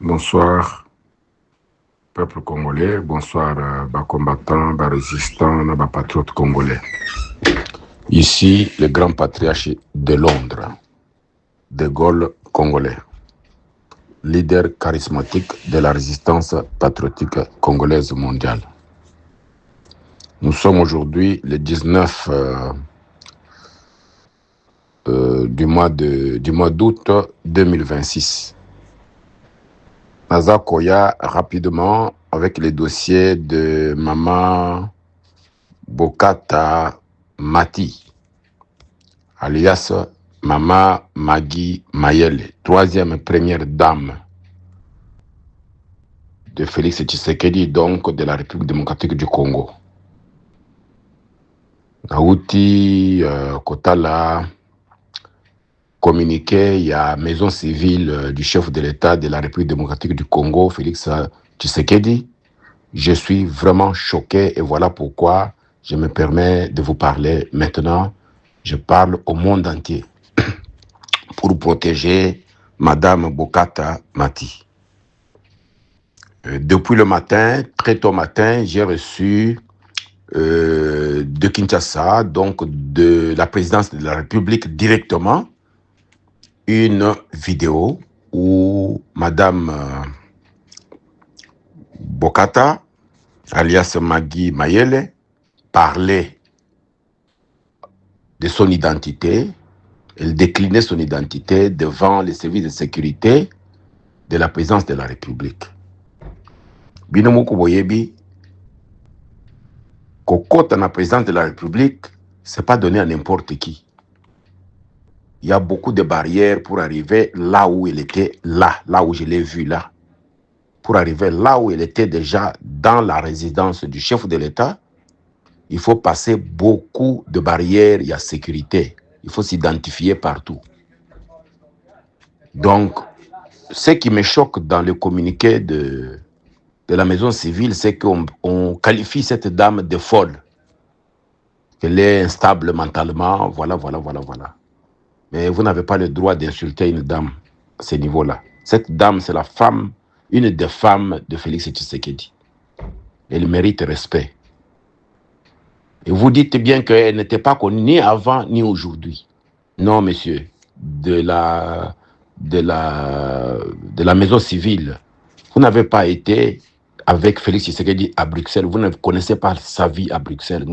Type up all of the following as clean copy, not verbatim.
Bonsoir, peuple congolais. Bonsoir, combattants, résistants, patriotes congolais. Ici, le grand patriarche de Londres, De Gaulle congolais, leader charismatique de la résistance patriotique congolaise mondiale. Nous sommes aujourd'hui le 19 du mois d'août 2026. Naza Koya rapidement avec les dossiers de Maman Bokata Mati, alias Maman Magui Mayele, troisième et première dame de Félix Tshisekedi, donc de la République démocratique du Congo. Naouti Kotala communiqué, il y a maison civile du chef de l'État de la République démocratique du Congo, Félix Tshisekedi. Je suis vraiment choqué et voilà pourquoi je me permets de vous parler maintenant. Je parle au monde entier pour protéger Madame Bokata Mati. Depuis le matin, très tôt matin, j'ai reçu de Kinshasa, donc de la présidence de la République directement, une vidéo où Madame Bokata, alias Magui Mayele, parlait de son identité. Elle déclinait son identité devant les services de sécurité de la présidence de la République. Binomoko Boyebi, Kokota na présidence de la République, c'est pas donné à n'importe qui. Il y a beaucoup de barrières pour arriver là où elle était, là où je l'ai vu là. Pour arriver là où elle était déjà dans la résidence du chef de l'État, il faut passer beaucoup de barrières, il y a sécurité. Il faut s'identifier partout. Donc, ce qui me choque dans le communiqué de la maison civile, c'est qu'on qualifie cette dame de folle. Qu'elle est instable mentalement, voilà. Mais vous n'avez pas le droit d'insulter une dame à ce niveau-là. Cette dame, c'est la femme, une des femmes de Félix Tshisekedi. Elle mérite respect. Et vous dites bien qu'elle n'était pas connue ni avant ni aujourd'hui. Non, monsieur, de la maison civile, vous n'avez pas été avec Félix Tshisekedi à Bruxelles. Vous ne connaissez pas sa vie à Bruxelles.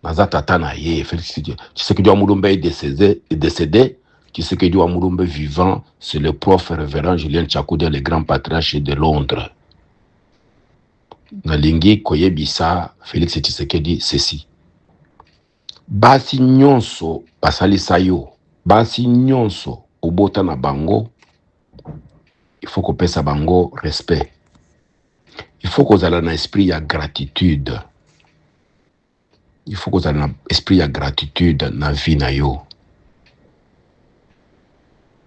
Félix Tshisekedi Amulumba est décédé. Tshisekedi Amulumba vivant, c'est le prof révérend Julien Tchakoudé, le grand patriarche de Londres. Nalingi Koyebisa, Félix Tshisekedi, ceci. Basi nyonso, basali sayo, basi nyonso, obota na bango, il faut qu'on pèse à bango respect. Il faut qu'on ait un esprit de gratitude. Il faut qu'on ait un esprit de gratitude dans la vie na yo.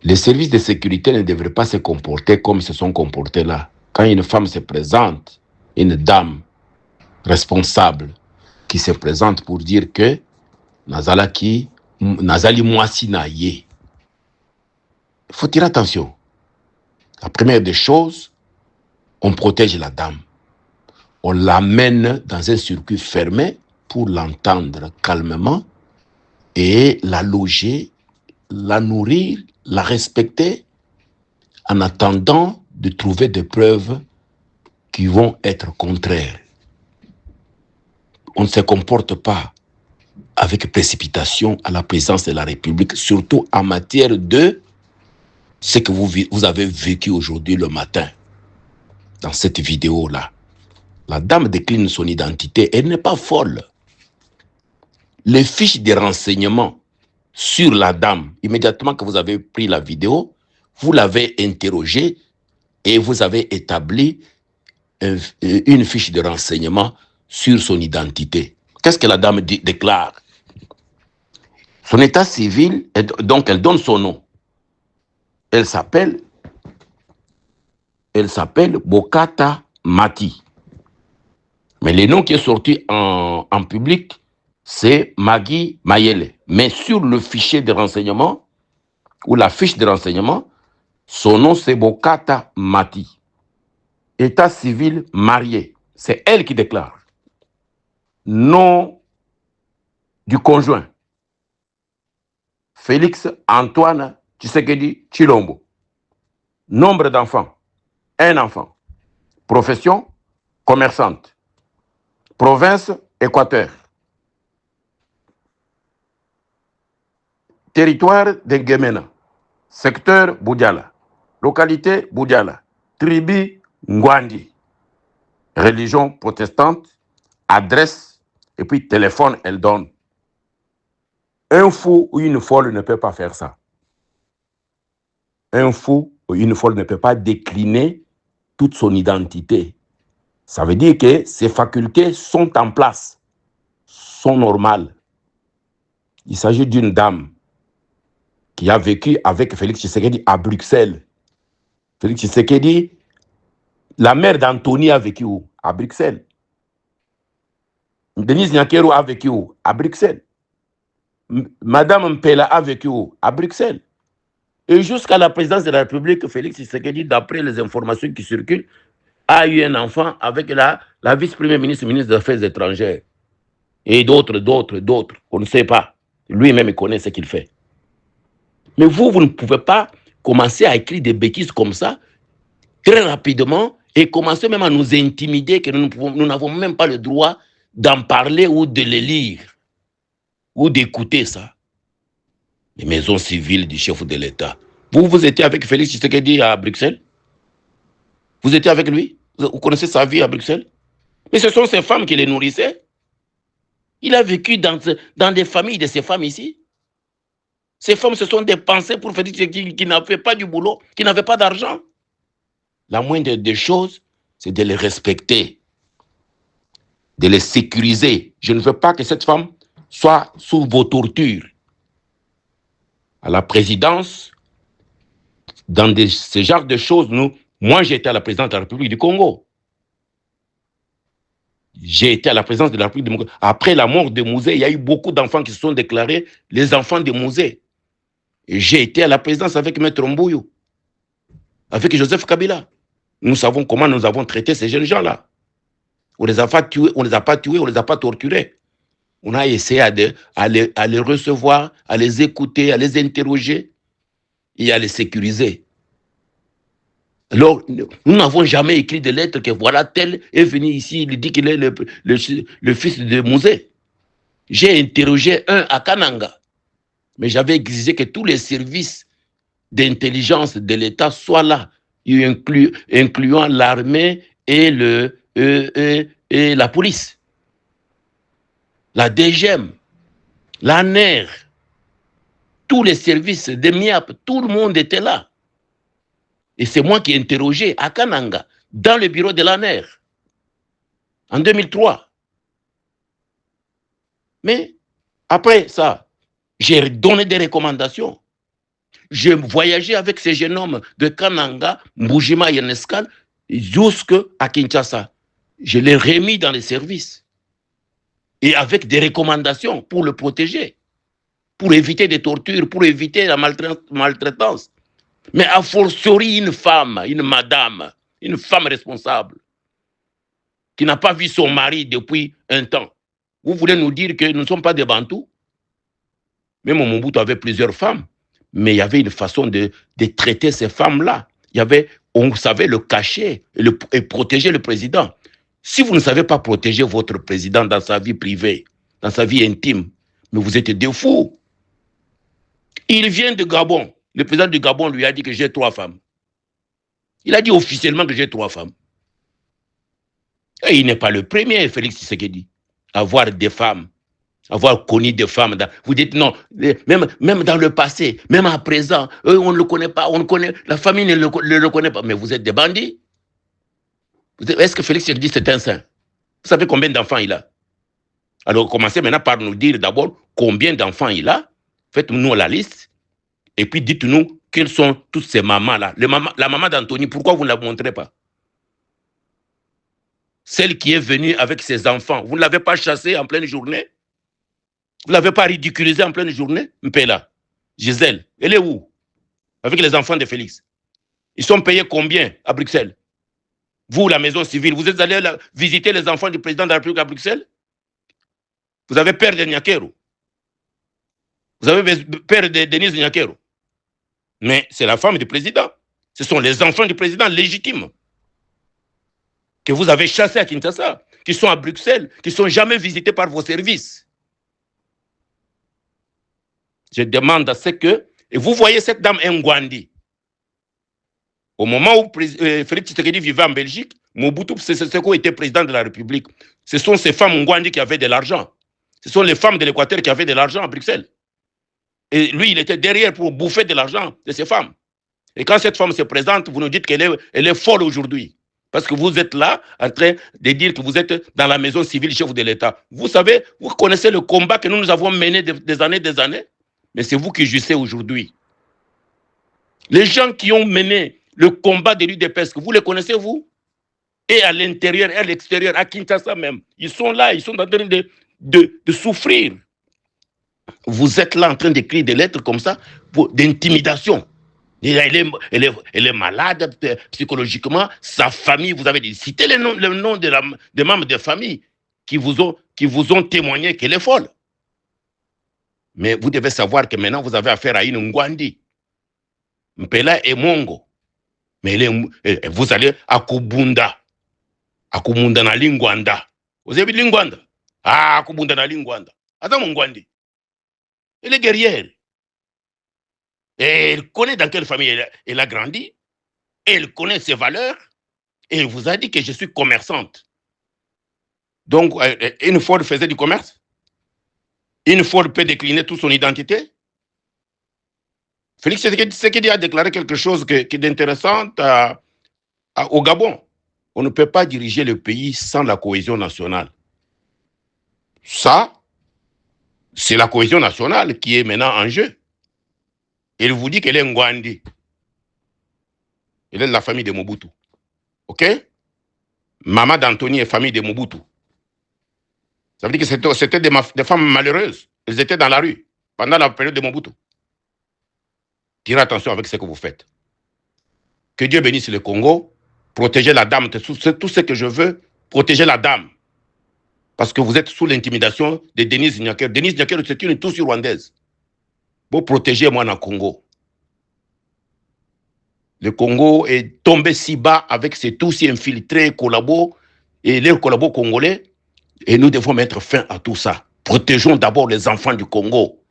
Les services de sécurité ne devraient pas se comporter comme ils se sont comportés là. Quand une femme se présente, une dame responsable qui se présente pour dire que Nazali mwasi na ye. Il faut tirer attention. La première des choses, on protège la dame. On l'amène dans un circuit fermé pour l'entendre calmement et la loger, la nourrir, la respecter en attendant de trouver des preuves qui vont être contraires. On ne se comporte pas avec précipitation à la présence de la République, surtout en matière de ce que vous avez vécu aujourd'hui le matin. Dans cette vidéo-là, la dame décline son identité. Elle n'est pas folle. Les fiches de renseignements sur la dame, immédiatement que vous avez pris la vidéo, vous l'avez interrogée et vous avez établi une fiche de renseignement sur son identité. Qu'est-ce que la dame déclare? Son état civil, donc elle donne son nom. Elle s'appelle Bokata Mati. Mais le nom qui est sorti en public, c'est Magui Mayele. Mais sur le fichier de renseignement, ou la fiche de renseignement, Son nom, c'est Bokata Mati. État civil marié. C'est elle qui déclare. Nom du conjoint. Félix Antoine Tshisekedi Tshilombo. Nombre d'enfants. 1 enfant. Profession, commerçante. Province, Équateur. Territoire de Guémena. Secteur, Boudiala. Localité, Boudiala. Tribu, Ngwandi. Religion protestante. Adresse, et puis téléphone, elle donne. Un fou ou une folle ne peut pas faire ça. Un fou ou une folle ne peut pas décliner toute son identité. Ça veut dire que ses facultés sont en place, sont normales. Il s'agit d'une dame qui a vécu avec Félix Tshisekedi à Bruxelles. Félix Tshisekedi, la mère d'Anthony a vécu où? À Bruxelles. Denise Nyakero a vécu où? À Bruxelles. Madame Mpela a vécu où? À Bruxelles. Et jusqu'à la présidence de la République, Félix Tshisekedi, d'après les informations qui circulent, a eu un enfant avec la vice-première ministre, ministre des Affaires étrangères. Et d'autres. On ne sait pas. Lui-même, il connaît ce qu'il fait. Mais vous ne pouvez pas commencer à écrire des bêtises comme ça, très rapidement, et commencer même à nous intimider, que nous n'avons même pas le droit d'en parler ou de les lire, ou d'écouter ça. Les maisons civiles du chef de l'État. Vous étiez avec Félix Tshisekedi à Bruxelles? Vous étiez avec lui? Vous connaissez sa vie à Bruxelles? Mais ce sont ces femmes qui les nourrissaient. Il a vécu dans des familles de ces femmes ici. Ces femmes se sont dépensées pour Félix Tshisekedi qui n'avait pas du boulot, qui n'avait pas d'argent. La moindre des choses, c'est de les respecter, de les sécuriser. Je ne veux pas que cette femme soit sous vos tortures. À la présidence, dans ce genre de choses, moi j'étais à la présidence de la République du Congo. J'ai été à la présidence de la République du Congo. Après la mort de Mouzé, il y a eu beaucoup d'enfants qui se sont déclarés les enfants de Mouzé. Et j'ai été à la présidence avec Maître Mbouyou, avec Joseph Kabila. Nous savons comment nous avons traité ces jeunes gens-là. On ne les a pas tués, on ne les a pas torturés. On a essayé à les recevoir, à les écouter, à les interroger et à les sécuriser. Alors, nous n'avons jamais écrit de lettres que voilà, tel est venu ici, il dit qu'il est le fils de Mouzé. J'ai interrogé un à Kananga, mais j'avais exigé que tous les services d'intelligence de l'État soient là, incluant l'armée et la police, la DGM, la NER, tous les services de MIAP, tout le monde était là. Et c'est moi qui ai interrogé à Kananga, dans le bureau de la NER, en 2003. Mais après ça, j'ai donné des recommandations. J'ai voyagé avec ces jeunes hommes de Kananga, Mbujima et Neskal, jusqu'à Kinshasa. Je les remis dans les services. Et avec des recommandations pour le protéger, pour éviter des tortures, pour éviter la maltraitance. Mais a fortiori une femme, une madame, une femme responsable, qui n'a pas vu son mari depuis un temps. Vous voulez nous dire que nous ne sommes pas des Bantous? Même Mobutu avait plusieurs femmes, mais il y avait une façon de traiter ces femmes-là. On savait le cacher et protéger le président. Si vous ne savez pas protéger votre président dans sa vie privée, dans sa vie intime, mais vous êtes des fous. Il vient de Gabon. Le président du Gabon lui a dit que j'ai 3 femmes. Il a dit officiellement que j'ai 3 femmes. Et il n'est pas le premier, Félix Tshisekedi, à avoir des femmes, avoir connu des femmes. Vous dites non, même dans le passé, même à présent, on ne le connaît pas, la famille ne le connaît pas. Mais vous êtes des bandits. Est-ce que Félix Tshisekedi c'est un saint? Vous savez combien d'enfants il a? Alors commencez maintenant par nous dire d'abord combien d'enfants il a. Faites-nous la liste. Et puis dites-nous quelles sont toutes ces mamans-là. La maman d'Anthony, pourquoi vous ne la montrez pas? Celle qui est venue avec ses enfants, vous ne l'avez pas chassée en pleine journée? Vous ne l'avez pas ridiculisée en pleine journée? Mpela, Gisèle, elle est où? Avec les enfants de Félix. Ils sont payés combien à Bruxelles? Vous, la maison civile, vous êtes allé visiter les enfants du président de la République à Bruxelles? Vous avez peur de Nyakero. Vous avez peur de Denise Nyakero. Mais c'est la femme du président. Ce sont les enfants du président légitimes que vous avez chassés à Kinshasa, qui sont à Bruxelles, qui ne sont jamais visités par vos services. Je demande à ce que... Et vous voyez cette dame Ngwandi. Au moment où Félix Tshisekedi vivait en Belgique, Mobutu Sese Seko était président de la République. Ce sont ces femmes Ngwandi qui avaient de l'argent. Ce sont les femmes de l'Équateur qui avaient de l'argent à Bruxelles. Et lui, il était derrière pour bouffer de l'argent de ces femmes. Et quand cette femme se présente, vous nous dites qu'elle est folle aujourd'hui. Parce que vous êtes là en train de dire que vous êtes dans la maison civile chef de l'État. Vous savez, vous connaissez le combat que nous avons mené des années. Mais c'est vous qui jouissez aujourd'hui. Les gens qui ont mené le combat de l'UDPS, vous les connaissez, vous? Et à l'intérieur, et à l'extérieur, à Kinshasa même. Ils sont là, ils sont en train de souffrir. Vous êtes là en train d'écrire des lettres comme ça, d'intimidation. Elle est malade psychologiquement, sa famille, vous avez cité le nom des membres de famille qui vous ont témoigné qu'elle est folle. Mais vous devez savoir que maintenant vous avez affaire à une Ngwandi. Mpela et Mongo. Mais vous allez à Kubunda. À Kubunda na Lingwanda. Vous avez vu Lingwanda? Ah, Kubunda na Lingwanda. Attends, Ngwandi. Elle est guerrière. Et elle connaît dans quelle famille elle a grandi. Elle connaît ses valeurs. Et elle vous a dit que je suis commerçante. Donc, une fois, elle faisait du commerce. Une fois, elle peut décliner toute son identité. Félix Tshisekedi a déclaré quelque chose qui est intéressant au Gabon. On ne peut pas diriger le pays sans la cohésion nationale. Ça, c'est la cohésion nationale qui est maintenant en jeu. Il vous dit qu'elle est Ngwandi. Elle est de la famille de Mobutu. OK? Maman d'Anthony est famille de Mobutu. Ça veut dire que c'était des femmes malheureuses. Elles étaient dans la rue pendant la période de Mobutu. Tirez attention avec ce que vous faites. Que Dieu bénisse le Congo. Protégez la dame. Tout ce que je veux, protéger la dame. Parce que vous êtes sous l'intimidation de Denise Nyakero. Denise Nyakero, c'est une Tutsi rwandaise. Pour protéger moi dans le Congo. Le Congo est tombé si bas avec ces Tutsis infiltrés, collabos, et les collabos congolais. Et nous devons mettre fin à tout ça. Protégeons d'abord les enfants du Congo.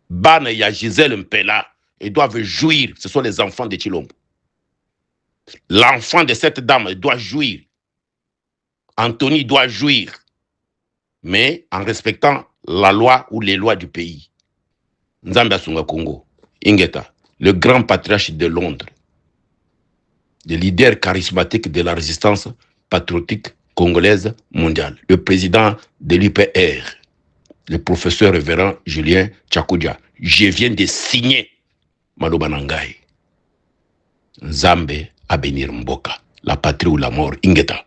Bana et Gisèle Mpela. Ils doivent jouir. Ce sont les enfants de Chilombo. L'enfant de cette dame doit jouir. Anthony doit jouir. Mais en respectant la loi ou les lois du pays. Nzambe Asunga Congo. Ingeta, le grand patriarche de Londres. Le leader charismatique de la résistance patriotique congolaise mondiale. Le président de l'UPR. Le professeur révérend Julien Tchakoudja. Je viens de signer Maloba Nangai. Nzambe à bénir Mboka. La patrie ou la mort. Ingeta.